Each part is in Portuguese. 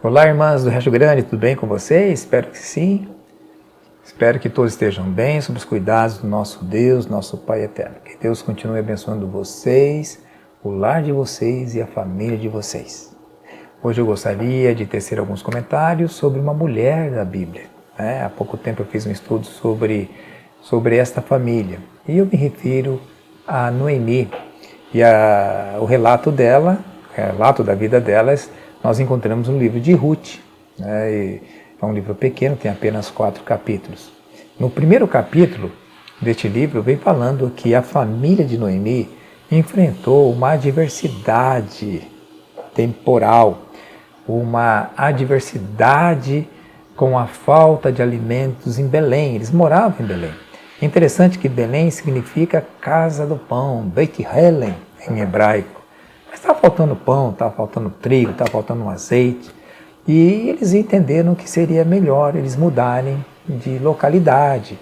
Olá, irmãs do Rio Grande, tudo bem com vocês? Espero que sim. Espero que todos estejam bem, sob os cuidados do nosso Deus, nosso Pai eterno. Que Deus continue abençoando vocês, o lar de vocês e a família de vocês. Hoje eu gostaria de tecer alguns comentários sobre uma mulher da Bíblia. Há pouco tempo eu fiz um estudo sobre esta família e eu me refiro a Noemi e o relato dela, o relato da vida delas, nós encontramos no livro de Ruth. É um livro pequeno, tem apenas 4 capítulos. No primeiro capítulo deste livro, vem falando que a família de Noemi enfrentou uma adversidade temporal, uma adversidade com a falta de alimentos em Belém. Eles moravam em Belém. É interessante que Belém significa casa do pão, Beit Helen em hebraico. Mas estava faltando pão, estava faltando trigo, estava faltando azeite. E eles entenderam que seria melhor eles mudarem de localidade,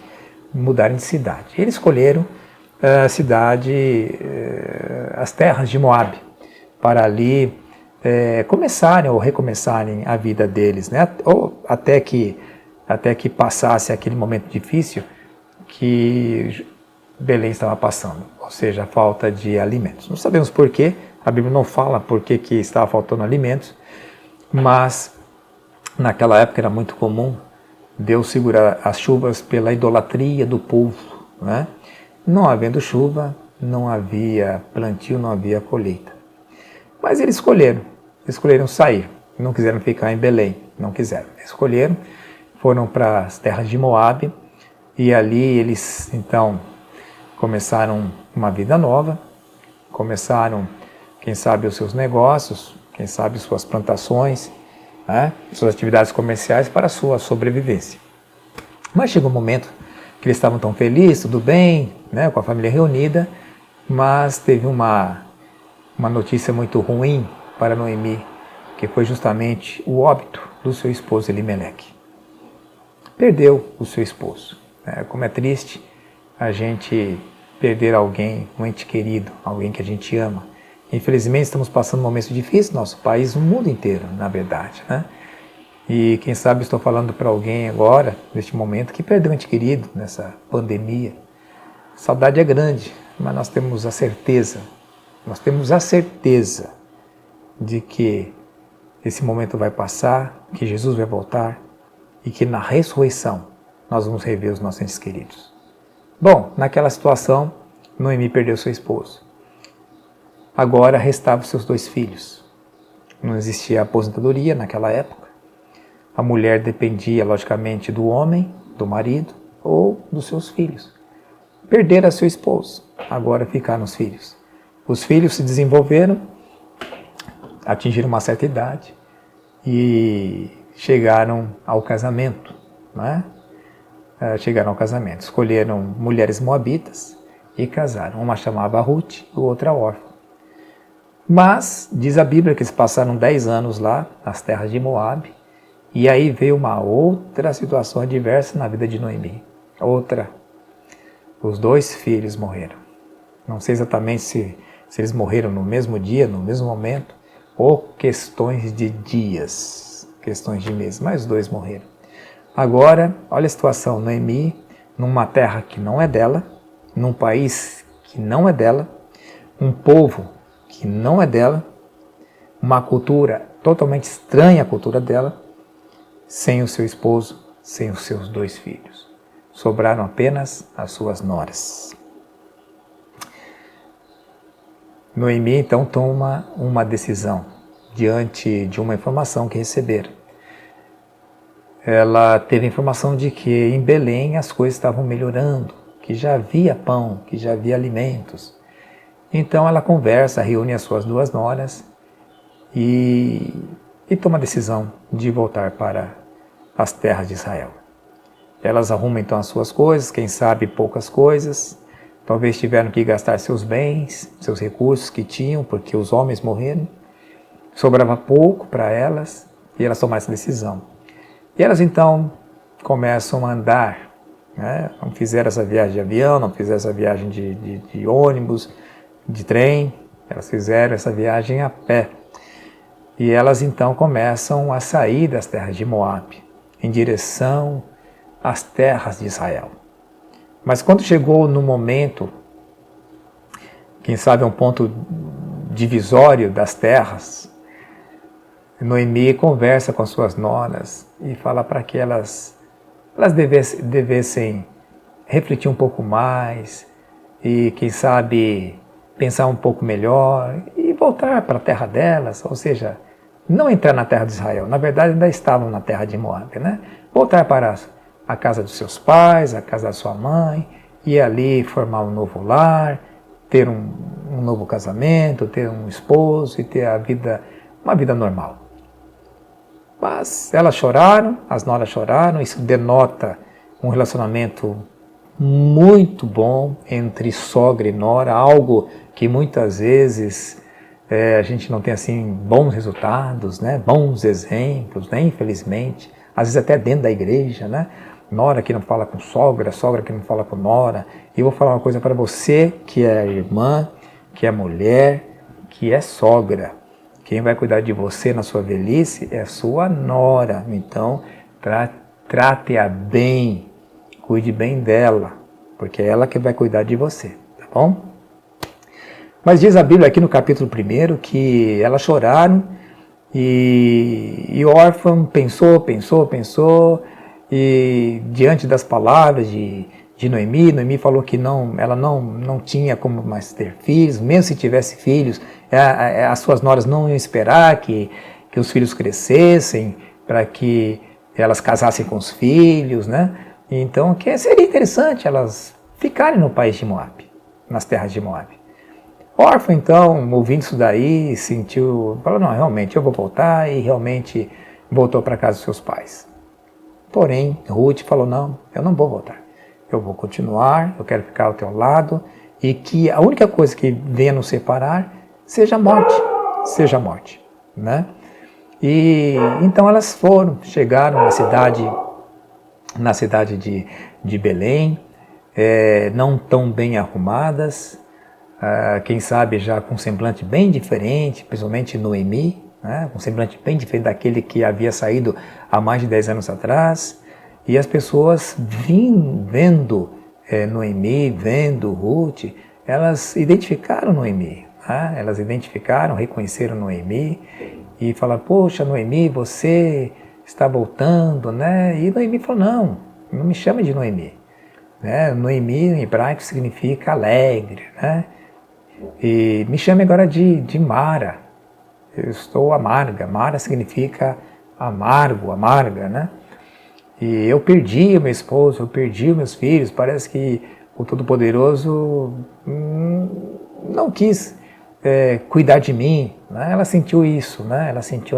mudarem de cidade. Eles escolheram a cidade, as terras de Moabe, para ali começarem ou recomeçarem a vida deles, né? Ou até que passasse aquele momento difícil que Belém estava passando, ou seja, a falta de alimentos. Não sabemos porquê, a Bíblia não fala por que estava faltando alimentos, mas naquela época era muito comum Deus segurar as chuvas pela idolatria do povo, né? Não havendo chuva, não havia plantio, não havia colheita. Mas eles escolheram sair, não quiseram ficar em Belém, não quiseram. Escolheram, foram para as terras de Moabe e ali eles então começaram uma vida nova, começaram, quem sabe, os seus negócios, quem sabe suas plantações, né, suas atividades comerciais para a sua sobrevivência. Mas chegou um momento que eles estavam tão felizes, tudo bem, né, com a família reunida, mas teve uma notícia muito ruim para Noemi, que foi justamente o óbito do seu esposo Elimeleque. Perdeu o seu esposo. Como é triste a gente perder alguém, um ente querido, alguém que a gente ama. Infelizmente estamos passando momentos difíceis no nosso país, no mundo inteiro, na verdade, né? E quem sabe estou falando para alguém agora, neste momento, que perdeu um ente querido nessa pandemia. A saudade é grande, mas nós temos a certeza de que esse momento vai passar, que Jesus vai voltar e que na ressurreição nós vamos rever os nossos entes queridos. Bom, naquela situação, Noemi perdeu seu esposo. Agora restavam seus 2 filhos. Não existia aposentadoria naquela época. A mulher dependia, logicamente, do homem, do marido ou dos seus filhos. Perderam seu esposo, agora ficaram os filhos. Os filhos se desenvolveram, atingiram uma certa idade e chegaram ao casamento, né? Chegaram ao casamento, escolheram mulheres moabitas e casaram. Uma chamava Ruth, a outra Orfa. Mas diz a Bíblia que eles passaram 10 anos lá, nas terras de Moabe, e aí veio uma outra situação adversa na vida de Noemi. Os 2 filhos morreram. Não sei exatamente se eles morreram no mesmo dia, no mesmo momento, ou questões de dias, questões de meses, mas os 2 morreram. Agora, olha a situação, Noemi, numa terra que não é dela, num país que não é dela, um povo que não é dela, uma cultura totalmente estranha à cultura dela, sem o seu esposo, sem os seus 2 filhos. Sobraram apenas as suas noras. Noemi então toma uma decisão diante de uma informação que receberam. Ela teve a informação de que em Belém as coisas estavam melhorando, que já havia pão, que já havia alimentos. Então ela conversa, reúne as suas 2 noras e toma a decisão de voltar para as terras de Israel. Elas arrumam então as suas coisas, quem sabe poucas coisas, talvez tiveram que gastar seus bens, seus recursos que tinham, porque os homens morreram, sobrava pouco para elas e elas tomaram essa decisão. E elas então começam a andar, né? Não fizeram essa viagem de avião, não fizeram essa viagem de ônibus, de trem, elas fizeram essa viagem a pé. E elas então começam a sair das terras de Moabe, em direção às terras de Israel. Mas quando chegou no momento, quem sabe um ponto divisório das terras, Noemi conversa com as suas noras e fala para que elas devessem refletir um pouco mais e, quem sabe, pensar um pouco melhor e voltar para a terra delas, ou seja, não entrar na terra de Israel. Na verdade, ainda estavam na terra de Moabe, né? Voltar para a casa dos seus pais, a casa da sua mãe, e ali formar um novo lar, ter um novo casamento, ter um esposo e ter uma vida normal. Mas elas choraram, as noras choraram, isso denota um relacionamento muito bom entre sogra e nora, algo que muitas vezes a gente não tem assim bons resultados, né? Bons exemplos, né? Infelizmente, às vezes até dentro da igreja, né? Nora que não fala com sogra, sogra que não fala com nora. E eu vou falar uma coisa para você que é irmã, que é mulher, que é sogra. Quem vai cuidar de você na sua velhice é a sua nora. Então, trate-a bem, cuide bem dela, porque é ela que vai cuidar de você, tá bom? Mas diz a Bíblia aqui no capítulo 1 que elas choraram e Orfa pensou, e diante das palavras de Noemi falou que ela não tinha como mais ter filhos, mesmo se tivesse filhos, as suas noras não iam esperar que os filhos crescessem, para que elas casassem com os filhos, né? Então, seria interessante elas ficarem no país de Moabe, nas terras de Moabe. Orfa, então, ouvindo isso daí, falou, não, realmente, eu vou voltar, e realmente voltou para casa dos seus pais. Porém, Ruth falou, não, eu não vou voltar. Eu vou continuar, eu quero ficar ao teu lado, e que a única coisa que venha nos separar seja a morte, né? E então elas chegaram na cidade de Belém, não tão bem arrumadas, quem sabe já com um semblante bem diferente, principalmente Noemi, né? Um semblante bem diferente daquele que havia saído há mais de 10 anos atrás, e as pessoas vendo Noemi, vendo Ruth, elas identificaram Noemi, né? Elas identificaram, reconheceram Noemi, e falaram, poxa Noemi, você está voltando, né? E Noemi falou, não me chame de Noemi, né? Noemi em hebraico significa alegre, né? E me chame agora de Mara, eu estou amarga. Mara significa amargo, amarga, né? E eu perdi o meu esposo, eu perdi os meus filhos, parece que o Todo-Poderoso não quis cuidar de mim, né? Ela sentiu isso, né? Ela sentiu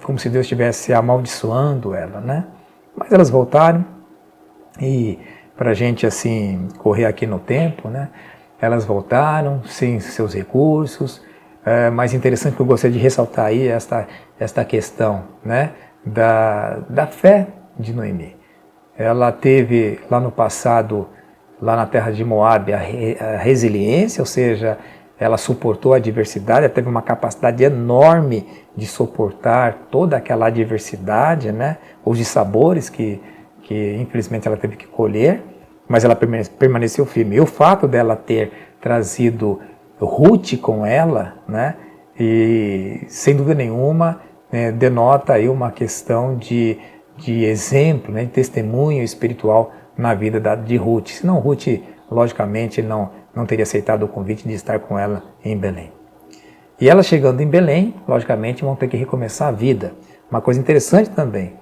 como se Deus estivesse amaldiçoando ela, né? Mas elas voltaram, e para a gente assim correr aqui no tempo, né? Elas voltaram sem seus recursos, mas interessante que eu gostaria de ressaltar aí esta questão, né? Da fé de Noemi. Ela teve lá no passado, lá na terra de Moabe, a resiliência, ou seja, ela suportou a adversidade, ela teve uma capacidade enorme de suportar toda aquela adversidade, né? Os dissabores que infelizmente ela teve que colher, mas ela permaneceu firme. E o fato dela ter trazido Ruth com ela, né? E sem dúvida nenhuma, denota aí uma questão de exemplo, né? De testemunho espiritual na vida de Ruth. Senão Ruth, logicamente, não teria aceitado o convite de estar com ela em Belém. E ela chegando em Belém, logicamente, vão ter que recomeçar a vida. Uma coisa interessante também,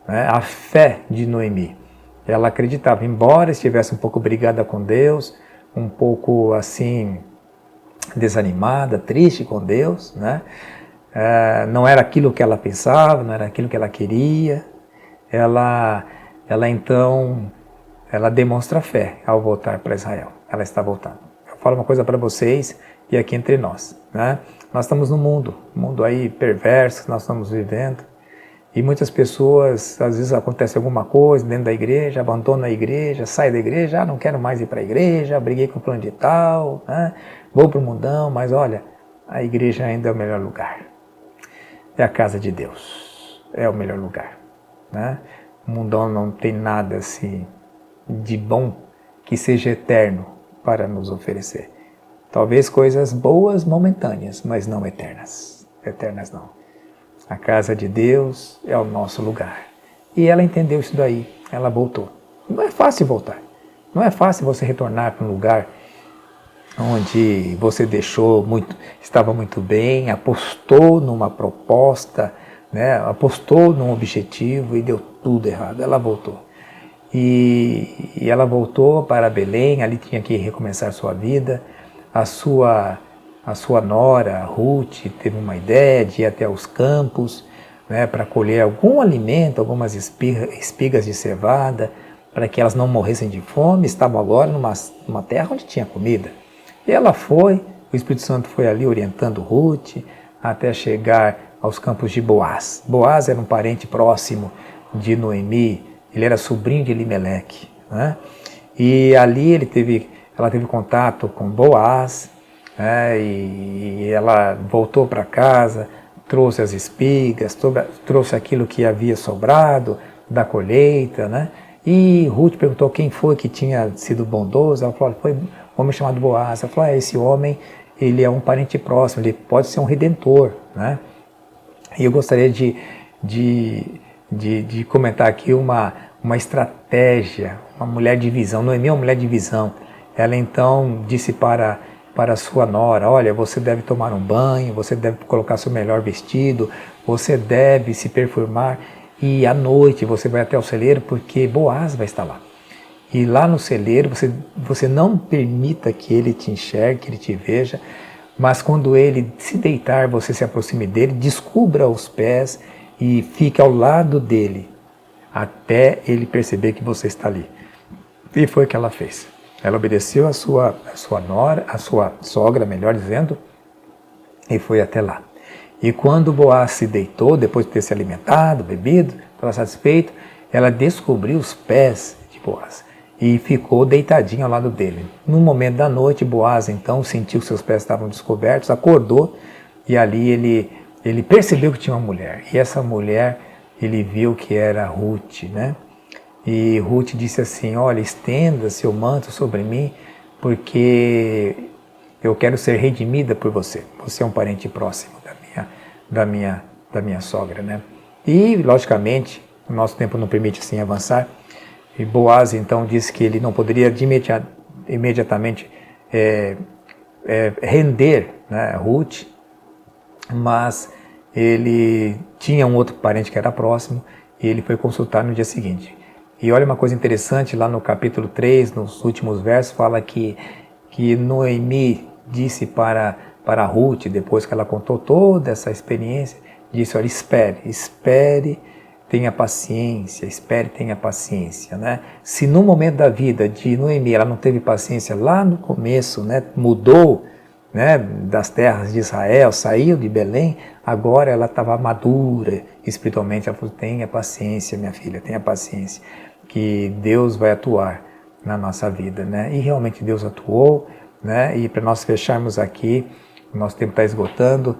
né? A fé de Noemi. Ela acreditava, embora estivesse um pouco brigada com Deus, um pouco assim desanimada, triste com Deus, né? Não era aquilo que ela pensava, não era aquilo que ela queria. Ela então demonstra fé ao voltar para Israel. Ela está voltando. Eu falo uma coisa para vocês e aqui entre nós, né? Nós estamos no mundo aí perverso que nós estamos vivendo, e muitas pessoas, às vezes acontece alguma coisa dentro da igreja, abandona a igreja, sai da igreja, não quero mais ir para a igreja, briguei com o plano de tal, né? Vou para o mundão, mas olha, a igreja ainda é o melhor lugar. é a casa de Deus, é o melhor lugar, né? O mundão não tem nada assim de bom que seja eterno para nos oferecer. Talvez coisas boas momentâneas, mas não eternas. Eternas não. A casa de Deus é o nosso lugar. E ela entendeu isso daí, ela voltou. Não é fácil voltar. Não é fácil você retornar para um lugar onde você estava muito bem, apostou numa proposta, né? Apostou num objetivo e deu tudo errado. Ela voltou. E ela voltou para Belém, ali tinha que recomeçar sua vida. A sua nora, Ruth, teve uma ideia de ir até os campos, né, para colher algum alimento, algumas espigas de cevada, para que elas não morressem de fome. Estavam agora numa terra onde tinha comida. E ela foi, o Espírito Santo foi ali orientando Ruth até chegar aos campos de Boaz. Boaz era um parente próximo de Noemi, ele era sobrinho de Elimeleque, né? E ali ela teve contato com Boaz, né? E ela voltou para casa, trouxe as espigas, trouxe aquilo que havia sobrado da colheita, né? E Ruth perguntou quem foi que tinha sido bondoso. Ela falou, foi um homem chamado Boaz. Ela falou, esse homem, ele é um parente próximo, ele pode ser um redentor, né? E eu gostaria de comentar aqui uma estratégia, uma mulher de visão. Noemi é uma mulher de visão. Ela então disse para sua nora, olha, você deve tomar um banho, você deve colocar seu melhor vestido, você deve se perfumar e à noite você vai até o celeiro porque Boaz vai estar lá. E lá no celeiro você não permita que ele te enxergue, que ele te veja, mas quando ele se deitar, você se aproxime dele, descubra os pés e fique ao lado dele, até ele perceber que você está ali. E foi o que ela fez. Ela obedeceu a sua nora, a sua sogra, melhor dizendo, e foi até lá. E quando Boaz se deitou, depois de ter se alimentado, bebido, estava satisfeito, ela descobriu os pés de Boaz e ficou deitadinha ao lado dele. No momento da noite, Boaz então sentiu que seus pés estavam descobertos, acordou e ali ele percebeu que tinha uma mulher. E essa mulher, ele viu que era Ruth, né? E Ruth disse assim, olha, estenda seu manto sobre mim, porque eu quero ser redimida por você. Você é um parente próximo da minha sogra, né? E, logicamente, o nosso tempo não permite assim avançar. E Boaz, então, disse que ele não poderia imediatamente render, né, Ruth, mas ele tinha um outro parente que era próximo e ele foi consultar no dia seguinte. E olha uma coisa interessante, lá no capítulo 3, nos últimos versos, fala que Noemi disse para Ruth, depois que ela contou toda essa experiência, disse, olha, espere, tenha paciência, né? Se no momento da vida de Noemi ela não teve paciência lá no começo, né, mudou, né, das terras de Israel, saiu de Belém, agora ela estava madura espiritualmente, ela falou, tenha paciência, minha filha, tenha paciência, que Deus vai atuar na nossa vida, né? E realmente Deus atuou, né? E para nós fecharmos aqui, o nosso tempo está esgotando,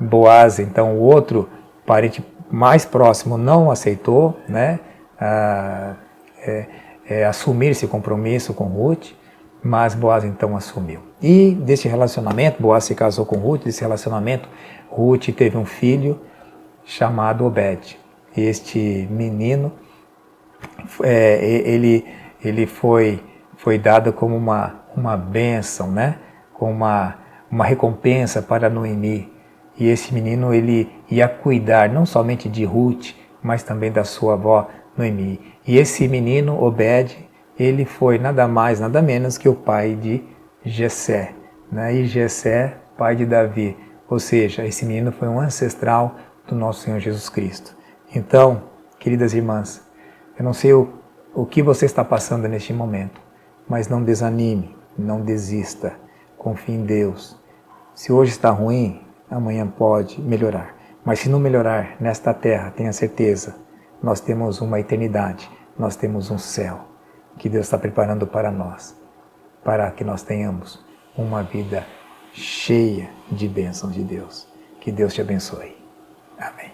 Boaz, então o outro parente mais próximo não aceitou, né, assumir esse compromisso com Ruth, mas Boaz então assumiu. E desse relacionamento, Boaz se casou com Ruth, desse relacionamento, Ruth teve um filho chamado Obed. Este menino, ele foi dado como uma bênção, né, como uma recompensa para Noemi. E esse menino, ele ia cuidar não somente de Ruth, mas também da sua avó Noemi. E esse menino, Obed, ele foi nada mais, nada menos que o pai de Jessé, né? E Jessé, pai de Davi. Ou seja, esse menino foi um ancestral do nosso Senhor Jesus Cristo. Então, queridas irmãs, eu não sei o que você está passando neste momento, mas não desanime, não desista, confie em Deus. Se hoje está ruim, amanhã pode melhorar. Mas se não melhorar nesta terra, tenha certeza, nós temos uma eternidade, nós temos um céu que Deus está preparando para nós, para que nós tenhamos uma vida cheia de bênçãos de Deus. Que Deus te abençoe. Amém.